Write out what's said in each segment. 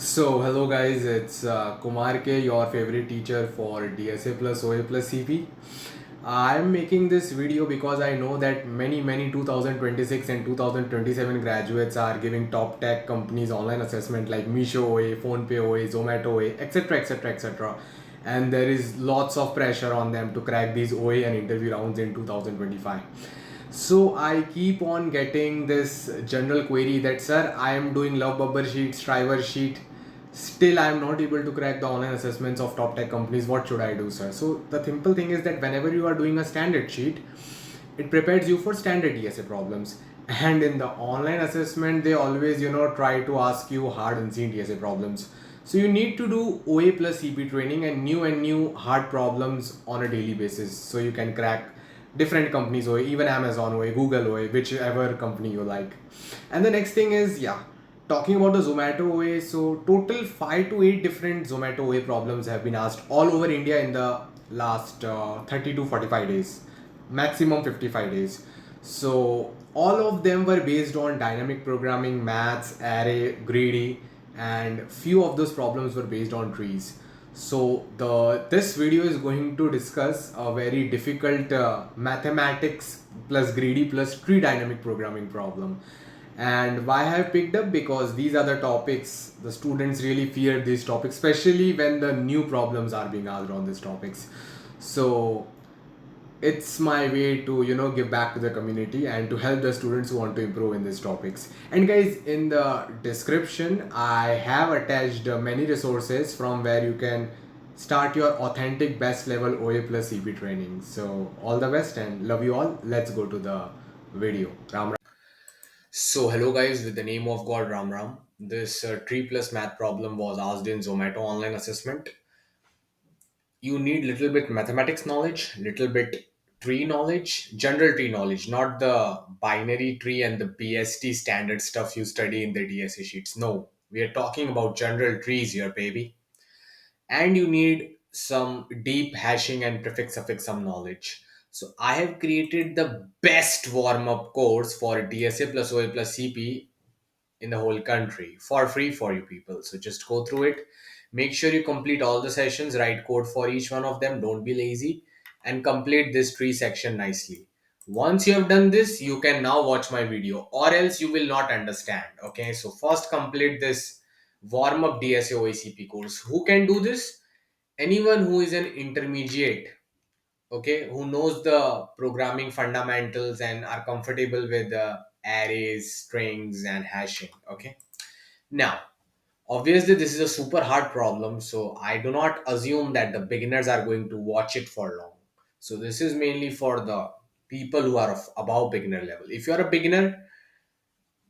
Hello guys, it's Kumar K, your favorite teacher for DSA plus OA plus CP. I'm making this video because I know that many 2026 and 2027 graduates are giving top tech companies online assessment like Misho OA, PhonePe OA, Zomato OA, etc. etc. etc. And there is lots of pressure on them to crack these OA and interview rounds in 2025. So I keep on getting this general query that sir, I am doing love bubber sheet, striver sheet. Still, I am not able to crack the online assessments of top tech companies. What should I do, sir? So the simple thing is that whenever you are doing a standard sheet, it prepares you for standard DSA problems. And in the online assessment, they always, try to ask you hard unseen DSA problems. So you need to do OA plus CP training and new hard problems on a daily basis. So you can crack different companies OA, even Amazon OA, Google OA, whichever company you like. And the next thing is, talking about the Zomato OA. So total 5 to 8 different Zomato OA problems have been asked all over India in the last 30 to 45 days, maximum 55 days. So all of them were based on dynamic programming, maths, array, greedy, and few of those problems were based on trees. So the this video is going to discuss a very difficult mathematics plus greedy plus tree dynamic programming problem. And why I have picked up, because these are the topics the students really fear, these topics, especially when the new problems are being asked on these topics. So it's my way to give back to the community and to help the students who want to improve in these topics. And guys, in the description I have attached many resources from where you can start your authentic best level OA plus CP training. So all the best and love you all. Let's go to the video. Ram Ram. So hello guys, with the name of God, Ram Ram. This tree plus math problem was asked in Zomato online assessment. You need little bit mathematics knowledge, little bit tree knowledge, general tree knowledge, not the binary tree and the BST standard stuff you study in the DSA sheets. No, we are talking about general trees here, baby. And you need some deep hashing and prefix suffix sum knowledge. So I have created the best warm up course for DSA plus OA plus CP in the whole country for free for you people. So just go through it. Make sure you complete all the sessions, write code for each one of them. Don't be lazy and complete this tree section nicely. Once you have done this, you can now watch my video or else you will not understand. Okay, so first complete this warm up DSA OACP course. Who can do this? Anyone who is an intermediate, okay, who knows the programming fundamentals and are comfortable with arrays, strings and hashing. Okay, now obviously this is a super hard problem, so I do not assume that the beginners are going to watch it for long. So this is mainly for the people who are of above beginner level. If you are a beginner,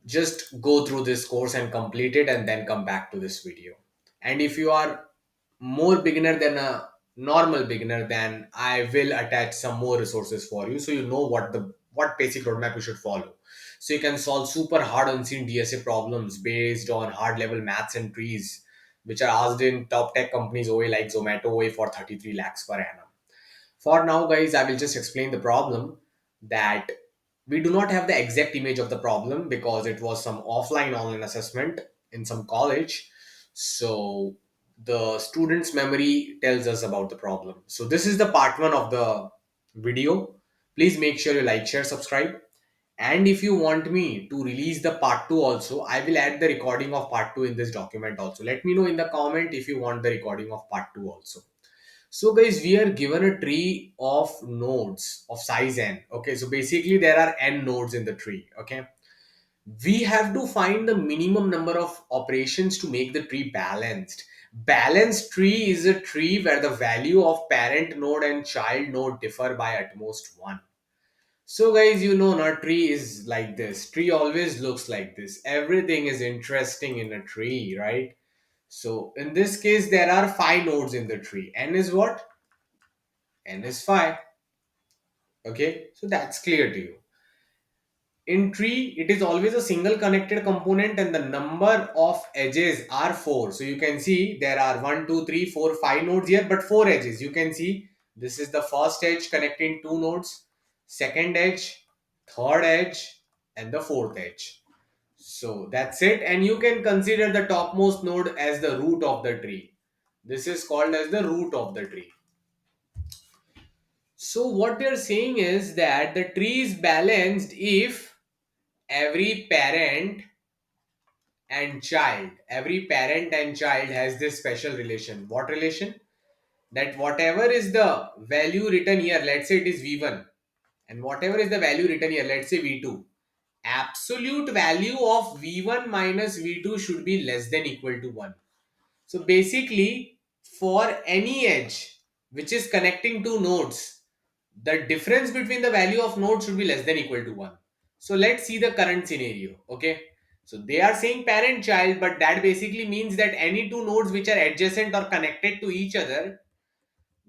just go through this course and complete it and then come back to this video. And if you are more beginner than a normal beginner, then I will attach some more resources for you so you know what basic roadmap you should follow. So you can solve super hard unseen DSA problems based on hard level maths and trees, which are asked in top tech companies OA like Zomato OA for 33 lakhs per annum. For now, guys, I will just explain the problem that we do not have the exact image of the problem because it was some offline online assessment in some college. So the student's memory tells us about the problem. So this is the part one of the video. Please make sure you like, share, subscribe. And if you want me to release the part two also, I will add the recording of part two in this document also. Let me know in the comment if you want the recording of part two also. So guys, we are given a tree of nodes of size n. Okay, so basically there are n nodes in the tree. Okay, we have to find the minimum number of operations to make the tree balanced. Balanced tree is a tree where the value of parent node and child node differ by at most one. So guys, a tree is like this. Tree always looks like this. Everything is interesting in a tree, right? So in this case, there are 5 nodes in the tree. N is what? N is 5. Okay, so that's clear to you. In tree, it is always a single connected component and the number of edges are 4. So you can see there are 1, 2, 3, 4, 5 nodes here, but 4 edges. You can see this is the first edge connecting 2 nodes, second edge, third edge, and the fourth edge. So that's it, and you can consider the topmost node as the root of the tree. This is called as the root of the tree. So what they're saying is that the tree is balanced if every parent every parent and child has this special relation. What relation? That whatever is the value written here, let's say it is v1, and whatever is the value written here, let's say v2, absolute value of v1 minus v2 should be less than equal to 1. So basically, for any edge which is connecting two nodes, the difference between the value of nodes should be less than equal to 1. So let's see the current scenario. Okay. So they are saying parent child, but that basically means that any two nodes which are adjacent or connected to each other,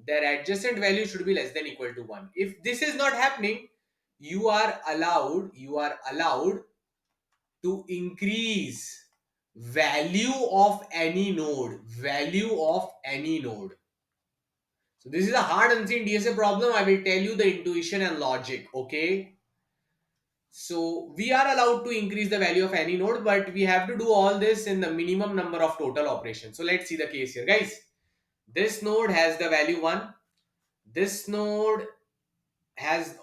their adjacent value should be less than equal to 1. If this is not happening, you are allowed to increase value of any node. So this is a hard unseen DSA problem. I will tell you the intuition and logic. Okay. So we are allowed to increase the value of any node, but we have to do all this in the minimum number of total operations. So let's see the case here, guys. This node has the value 1. This node has,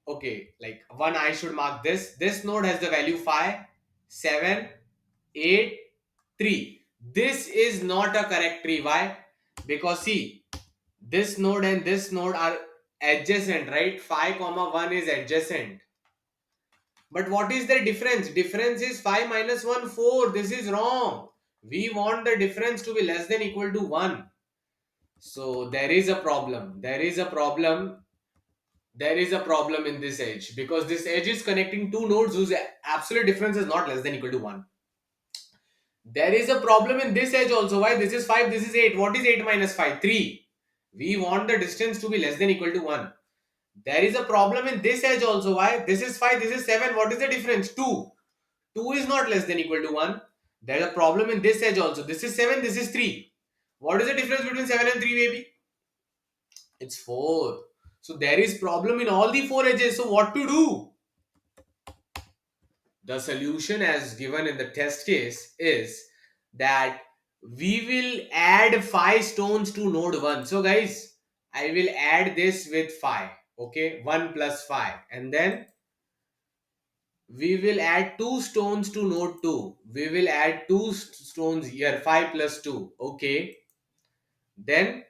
okay, like 1, I should mark this. This node has the value 5, 7, 8, 3. This is not a correct tree. Why? Because see, this node and this node are adjacent, right? 5 comma 1 is adjacent. But what is the difference? Difference is 5 minus 1, 4. This is wrong. We want the difference to be less than equal to 1. So there is a problem. There is a problem in this edge, because this edge is connecting two nodes whose absolute difference is not less than equal to 1. There is a problem in this edge also. Why? This is 5, this is 8. What is 8 minus 5? 3. We want the distance to be less than equal to 1. There is a problem in this edge also. Why? This is 5, this is 7. What is the difference? 2. 2 is not less than equal to 1. There is a problem in this edge also. This is 7, this is 3. What is the difference between 7 and 3, baby? It's 4. So there is problem in all the 4 edges. So what to do? The solution as given in the test case is that we will add 5 stones to node 1. So guys, I will add this with 5. Okay, 1 plus 5. And then we will add 2 stones to node 2. We will add 2 stones here, 5 plus 2. Okay. Then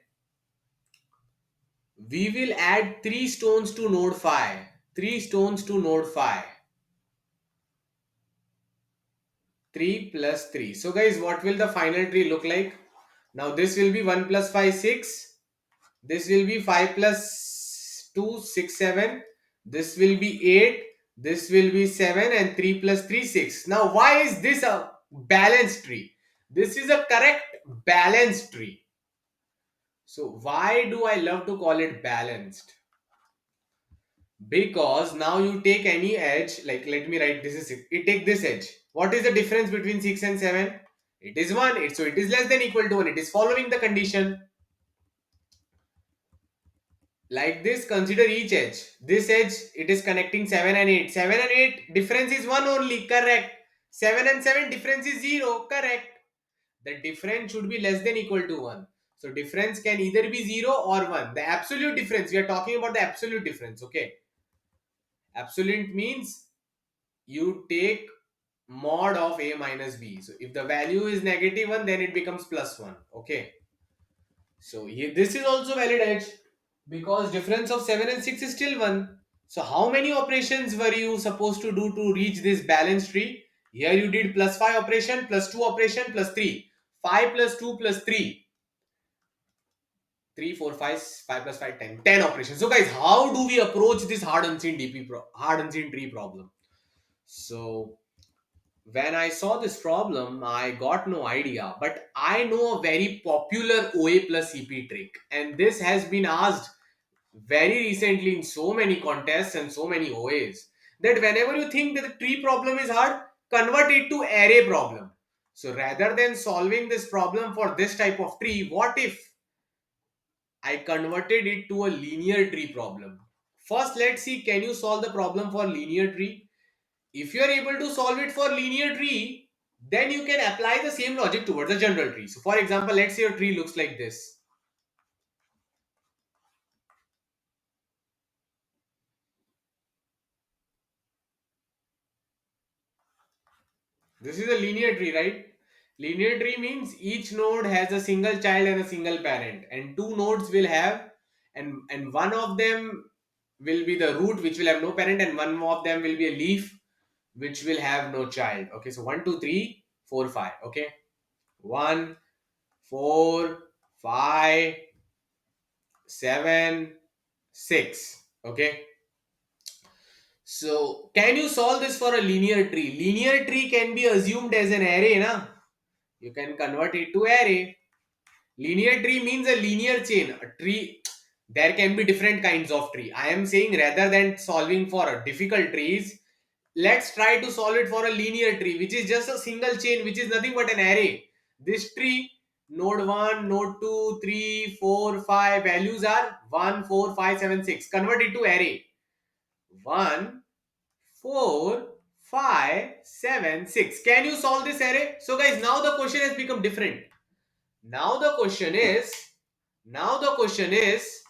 we will add 3 stones to node 5. 3 stones to node 5. 3 plus 3. So guys, what will the final tree look like? Now this will be 1 plus 5, 6. This will be 5 plus 2, 6, 7. This will be 8. This will be 7, and 3 plus 3, 6. Now why is this a balanced tree? This is a correct balanced tree. So why do I love to call it balanced? Because now you take any edge, like let me write this is 6. You take this edge. What is the difference between 6 and 7? It is 1. So it is less than equal to 1. It is following the condition. Like this, consider each edge. This edge, it is connecting 7 and 8. 7 and 8 difference is 1 only. Correct. 7 and 7 difference is 0. Correct. The difference should be less than equal to 1. So difference can either be 0 or 1. The absolute difference, we are talking about the absolute difference. Okay. Absolute means you take mod of a minus b. So if the value is negative 1, then it becomes plus 1. Okay. So here, this is also valid edge, because difference of 7 and 6 is still 1. So how many operations were you supposed to do to reach this balanced tree? Here you did plus 5 operation, plus 2 operation, plus 3. 5 plus 2 plus 3. 3, 4, 5, 5 plus 5, 10. 10 operations. So guys, how do we approach this hard unseen hard unseen tree problem? So when I saw this problem, I got no idea, but I know a very popular OA plus CP trick, and this has been asked very recently in so many contests and so many OAs, that whenever you think that the tree problem is hard, convert it to array problem. So rather than solving this problem for this type of tree, what if I converted it to a linear tree problem? First, let's see, can you solve the problem for linear tree? If you are able to solve it for linear tree, then you can apply the same logic towards a general tree. So for example, let's say your tree looks like this. This is a linear tree, right? Linear tree means each node has a single child and a single parent, and two nodes will have, and one of them will be the root which will have no parent, and one of them will be a leaf which will have no child. Okay, so 1, 2, 3, 4, 5. Okay, 1, 4, 5, 7, 6. Okay, so can you solve this for a linear tree? Linear tree can be assumed as an array, na? You can convert it to array. Linear tree means a linear chain. A tree, there can be different kinds of tree. I am saying rather than solving for a difficult trees, let's try to solve it for a linear tree, which is just a single chain, which is nothing but an array. This tree, node 1, node 2, 3, 4, 5, values are 1, 4, 5, 7, 6. Convert it to array. 1, 4, 5, 7, 6. Can you solve this array? So guys, now the question has become different. Now the question is, now the question is,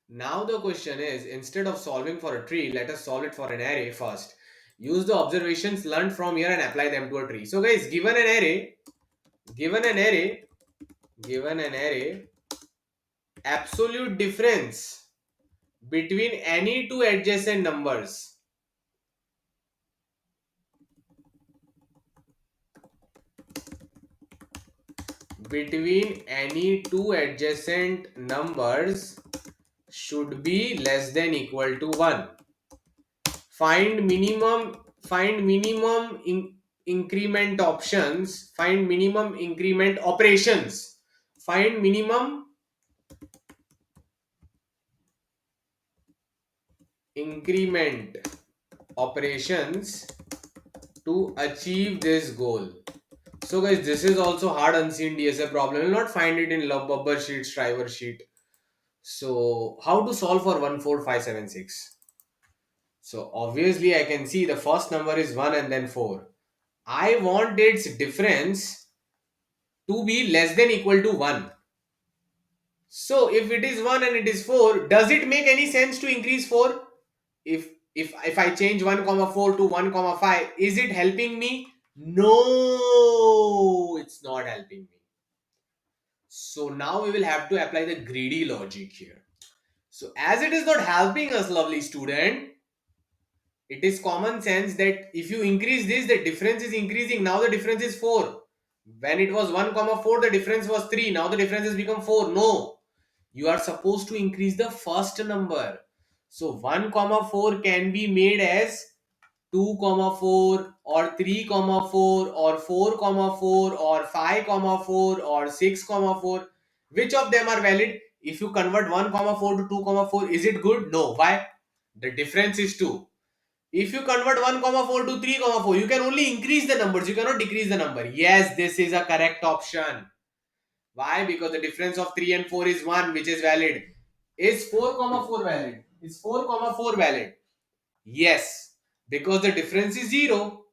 now the question is, instead of solving for a tree, let us solve it for an array first. Use the observations learned from here and apply them to a tree. So guys, given an array, given an array, given an array, absolute difference between any two adjacent numbers, between any two adjacent numbers should be less than equal to 1. Find minimum increment options, find minimum increment operations, find minimum increment operations to achieve this goal. So guys, this is also hard unseen DSA problem. You will not find it in love bubber sheet, striver sheet. So how to solve for 14576? So obviously I can see the first number is 1 and then 4. I want its difference to be less than equal to 1. So if it is 1 and it is 4, does it make any sense to increase 4? If I change 1 comma 4 to 1 comma 5, is it helping me? No, it's not helping me. So now we will have to apply the greedy logic here. So as it is not helping us, lovely student, it is common sense that if you increase this, the difference is increasing. Now the difference is 4. When it was 1 comma 4, the difference was 3. Now the difference has become 4. No, you are supposed to increase the first number. So 1 comma 4 can be made as 2 comma 4 or 3 comma 4 or 4 comma 4 or 5 comma 4 or 6 comma 4. Which of them are valid? If you convert 1 comma 4 to 2 comma 4, is it good? No. Why? The difference is 2. If you convert 1 comma 4 to 3 comma 4, you can only increase the numbers, you cannot decrease the number. Yes, this is a correct option. Why? Because the difference of 3 and 4 is 1, which is valid. Is 4 comma 4 valid? Is 4 comma 4 valid? Yes, because the difference is 0.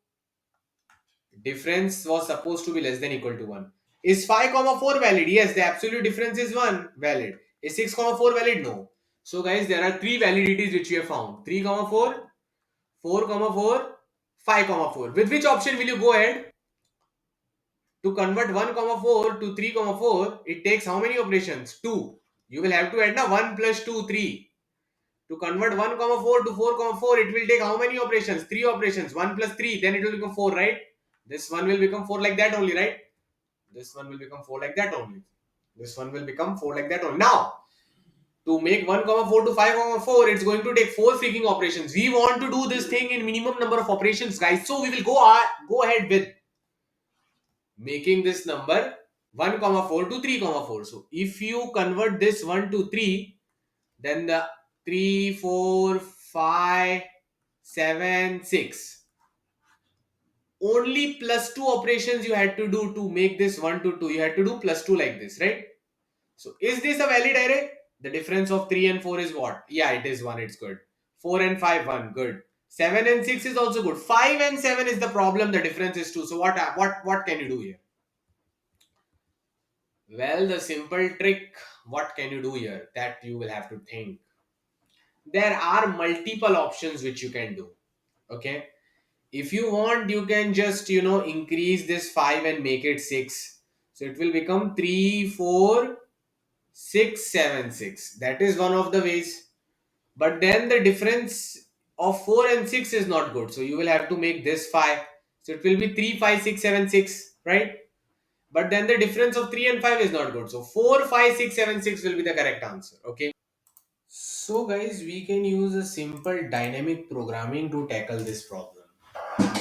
Difference was supposed to be less than equal to 1. Is 5 comma 4 valid? Yes, the absolute difference is 1 valid. Is 6 comma 4 valid? No. So guys, there are 3 validities which we have found. 3 comma 4, 4 comma 4, 5 comma 4. With which option will you go ahead? To convert 1 comma 4 to 3 comma 4, it takes how many operations? 2. You will have to add now 1 plus 2, 3. To convert 1 comma 4 to 4 comma 4, it will take how many operations? 3 operations. 1 plus 3, then it will become 4, right? This one will become 4 like that only, right? This one will become 4 like that only. This one will become 4 like that only. Now, to make 1 comma 4 to 5 comma 4, it's going to take 4 freaking operations. We want to do this thing in minimum number of operations, guys. So we will go ahead with making this number 1 comma 4 to 3 comma 4. So if you convert this 1 to 3, then the 3, 4, 5, 7, 6. Only plus 2 operations you had to do to make this 1 to 2. You had to do plus 2 like this, right? So is this a valid array? The difference of 3 and 4 is what? Yeah, it is 1. It's good. 4 and 5, 1. Good. 7 and 6 is also good. 5 and 7 is the problem. The difference is 2. So what can you do here? Well, the simple trick, what can you do here? That you will have to think. There are multiple options which you can do. Okay. If you want, you can just, increase this 5 and make it 6. So it will become 3, 4, 6, 7, 6. That is one of the ways. But then the difference of 4 and 6 is not good. So you will have to make this 5. So it will be 3, 5, 6, 7, 6, right? But then the difference of 3 and 5 is not good. So 4, 5, 6, 7, 6 will be the correct answer. Okay. So guys, we can use a simple dynamic programming to tackle this problem.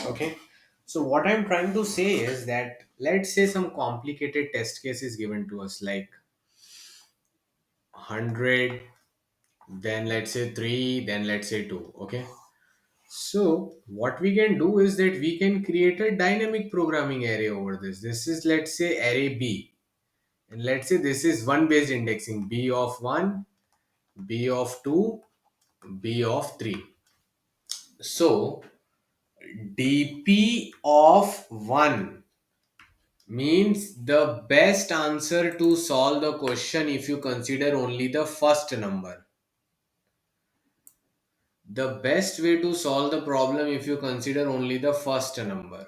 Okay. So what I'm trying to say is that let's say some complicated test case is given to us like 100, then let's say 3, then let's say 2. Okay. So what we can do is that we can create a dynamic programming array over this. This is, let's say, array B. And let's say this is one based indexing, B of 1, B of 2, B of 3. So dp of 1 means the best answer to solve the question if you consider only the first number. The best way to solve the problem if you consider only the first number,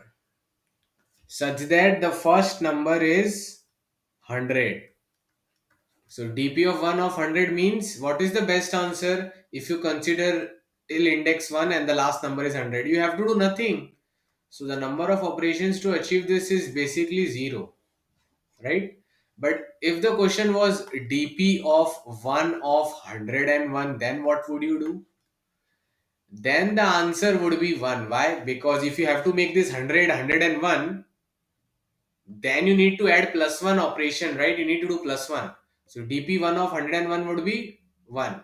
such that the first number is 100. So dp of 1 of 100 means what is the best answer if you consider till index 1 and the last number is 100. You have to do nothing. So the number of operations to achieve this is basically 0, right? But if the question was dp of 1 of 101, then what would you do? Then the answer would be 1. Why? Because if you have to make this 100, 101, then you need to add plus 1 operation, right? You need to do plus 1. So dp1 of 101 would be 1.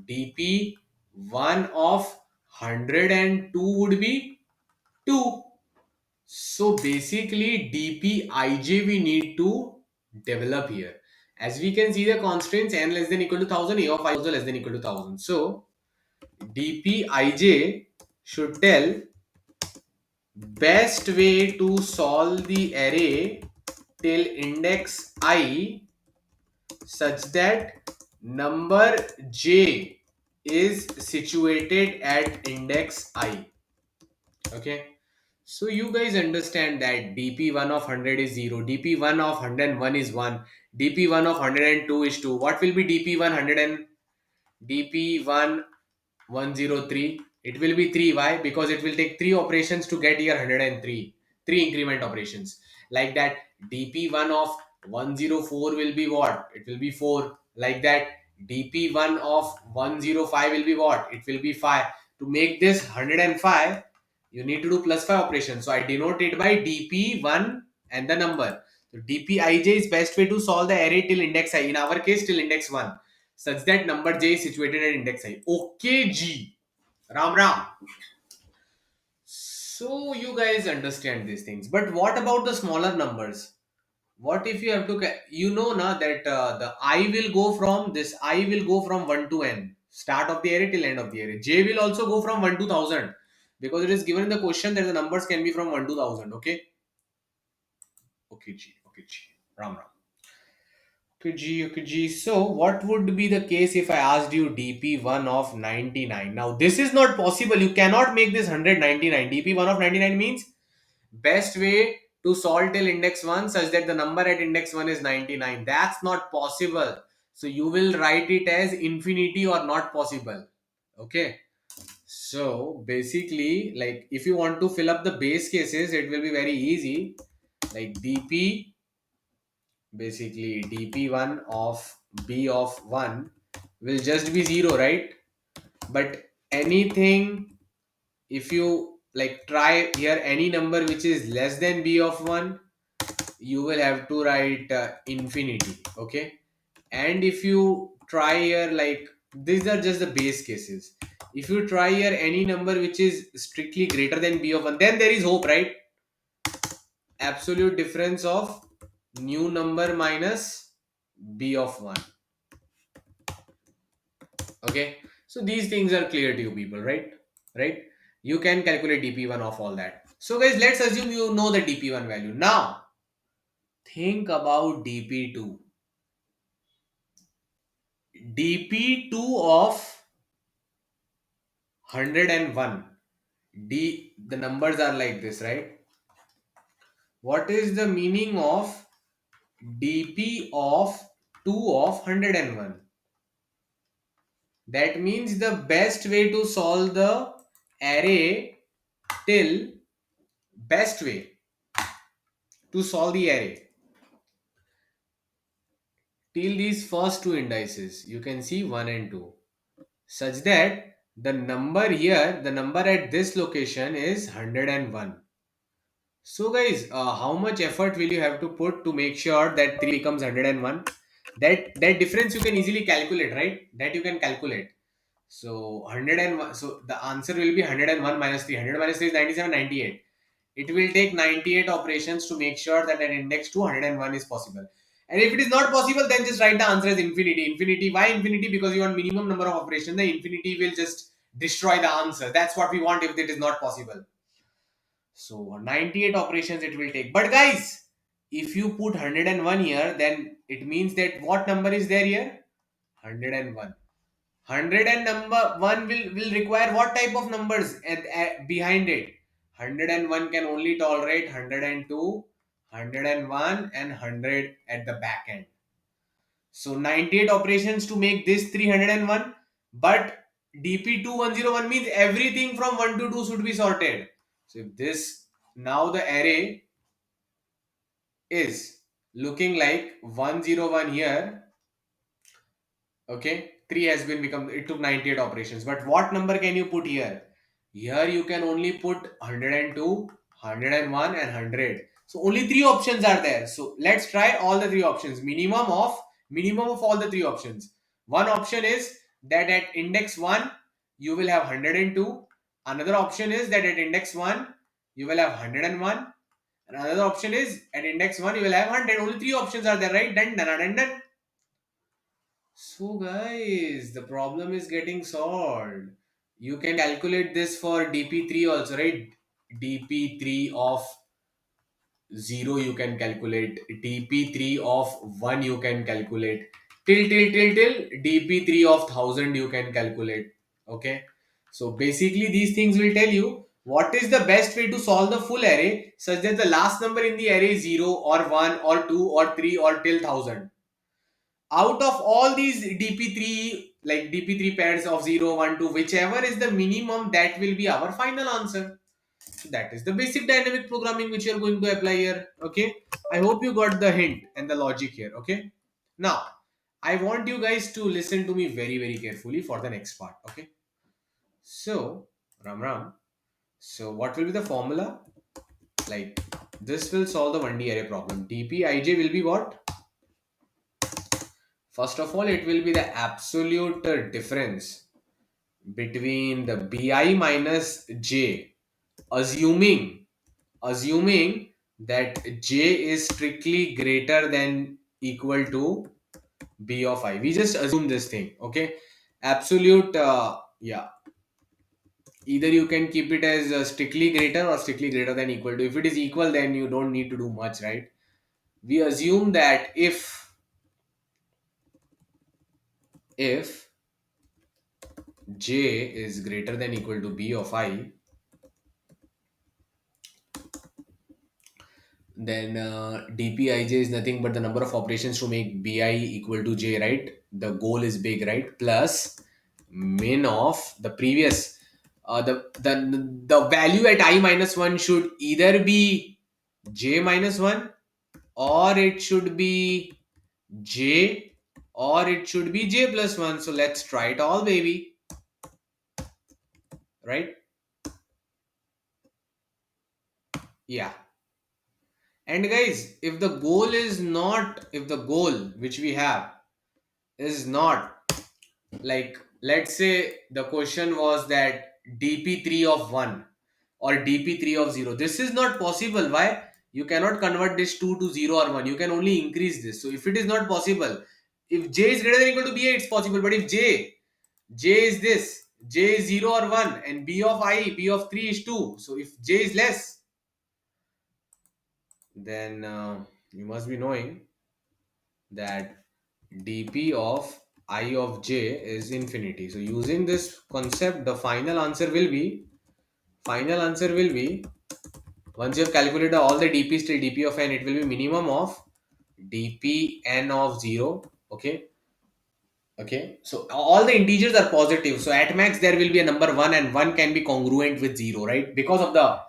dp1 of 102 would be 2. So basically dpij we need to develop here. As we can see the constraints n less than equal to 1000, a of I also less than equal to 1000. So dpij should tell best way to solve the array till index I such that number j is situated at index I. Okay. So you guys understand that dp1 of 100 is 0, dp1 of 101 is 1, dp1 of 102 is 2. What will be dp100 and dp1 103? It will be 3. Why? Because it will take 3 operations to get here 103. 3 increment operations. Like that, dp1 of 104 will be what? It will be 4. Like that, dp1 of 105 will be what? It will be 5. To make this 105, you need to do plus 5 operations. So I denote it by dp1 and the number. So dpij is best way to solve the array till index I. In our case, till index 1, such that number j is situated at index I. Okay, G. Ram Ram. So you guys understand these things. But what about the smaller numbers? What if you have to, na that the I will go from this, I will go from 1 to n, start of the array till end of the array. J will also go from 1 to 1000 because it is given in the question that the numbers can be from 1 to 1000. Okay. Okay, G. Okay, G. Ram Ram. Okay, G. So, what would be the case if I asked you dp1 of 99? Now, this is not possible. You cannot make this 199. dp1 of 99 means best way to solve till index 1 such that the number at index 1 is 99. That's not possible. So, you will write it as infinity or not possible. Okay. So, basically, like if you want to fill up the base cases, it will be very easy. Like dp, basically dp1 of b of 1 will just be 0, right? But anything, if you like try here any number which is less than b of 1, you will have to write infinity. Okay. And if you try here, like these are just the base cases, if you try here any number which is strictly greater than b of 1, then there is hope, right? Absolute difference of new number minus b of 1. Okay. So these things are clear to you people, right? Right? You can calculate dp1 of all that. So guys, let's assume you know the dp1 value. Now think about dp2. dp2 of 101. The numbers are like this, right? What is the meaning of dp of 2 of 101? That means the best way to solve the array till best way to solve the array till these first two indices, you can see 1 and 2, such that the number here, the number at this location is 101. So guys, how much effort will you have to put to make sure that 3 becomes 101? That difference you can easily calculate, right? That you can calculate. So 101, so the answer will be 101 minus 3. 100 minus 3 is 97, 98. It will take 98 operations to make sure that an index to 101 is possible. And if it is not possible, then just write the answer as infinity. Infinity, why infinity? Because you want minimum number of operations. The infinity will just destroy the answer. That's what we want if it is not possible. So 98 operations it will take. But guys, if you put 101 here, then it means that what number is there here? 101. 100 and number 1 will require what type of numbers behind it? 101 can only tolerate 102, 101 and 100 at the back end. So 98 operations to make this 301, but dp2101 means everything from 1 to 2 should be sorted. So if this, now the array is looking like 101 here. Okay, 3 has been become, it took 98 operations. But what number can you put here? Here you can only put 102, 101 and 100. So only 3 options are there. So let's try all the 3 options. Minimum of all the 3 options. One option is that at index 1 you will have 102. Another option is that at index 1 you will have 101. And another option is at index 1 you will have 100. Only 3 options are there, right? Done, done, done, done. So guys, the problem is getting solved. You can calculate this for dp3 also, right? dp3 of 0 you can calculate, dp3 of 1 you can calculate, till dp3 of 1000 you can calculate. Okay, so basically these things will tell you what is the best way to solve the full array such that the last number in the array is 0 or 1 or 2 or 3 or till 1000. Out of all these dp3, like dp3 pairs of 0, 1, 2, whichever is the minimum, that will be our final answer. So that is the basic dynamic programming which you are going to apply here. Okay, I hope you got the hint and the logic here. Okay, now I want you guys to listen to me very very carefully for the next part. Okay, so ram ram, so what will be the formula? Like, this will solve the 1D array problem. dpij will be what? First of all, it will be the absolute difference between the bi minus j, assuming that j is strictly greater than equal to b of I. We just assume this thing, okay? Absolute, yeah. Either you can keep it as strictly greater or strictly greater than equal to. If it is equal, then you don't need to do much, right? We assume that if j is greater than equal to b of I, then dpij is nothing but the number of operations to make bi equal to j, right? The goal is big, right? Plus min of the previous, the value at I minus 1 should either be j minus 1, or it should be j, or it should be j plus 1. So let's try it all, baby, right? Yeah. And guys, if the goal is not, if the goal which we have is not, like, let's say the question was that dp3 of 1 or dp3 of 0, this is not possible. Why? You cannot convert this 2 to 0 or 1. You can only increase this. So if it is not possible, if j is greater than or equal to ba, it's possible. But if j J is this. J is 0 or 1, and B of I, B of 3 is 2. So if J is less, then you must be knowing that dp of I of j is infinity. So using this concept, the final answer will be once you have calculated all the dp's till dp of n, it will be minimum of dp n of 0. Okay. Okay, so all the integers are positive, so at max there will be a number 1, and 1 can be congruent with 0, right? Because of the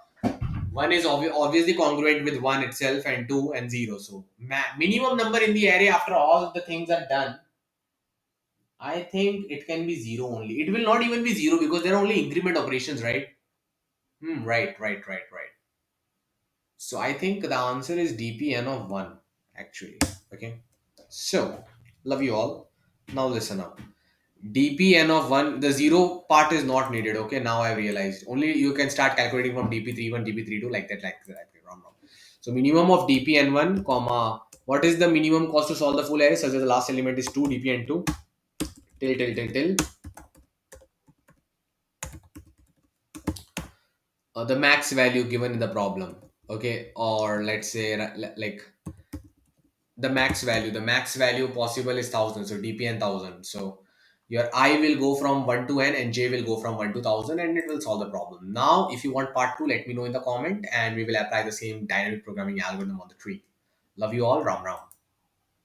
1 is obviously congruent with 1 itself, and 2 and 0. So minimum number in the array after all the things are done, I think it can be 0 only. It will not even be 0 because there are only increment operations, right? Right. So I think the answer is dpn of 1, actually. Okay. So, love you all. Now listen up. dpn of 1, the 0 part is not needed. Okay, now I realized. Only you can start calculating from dp31, dp32, like that. Wrong. So minimum of dpn1, comma, what is the minimum cost to solve the full array such that the last element is 2 dpn2 till the max value given in the problem. Okay, or let's say like the max value possible is 1000, so dp and 1000. So your I will go from 1 to n and j will go from 1 to 1000, and it will solve the problem. Now if you want part 2, let me know in the comment, and we will apply the same dynamic programming algorithm on the tree. Love you all. Ram ram.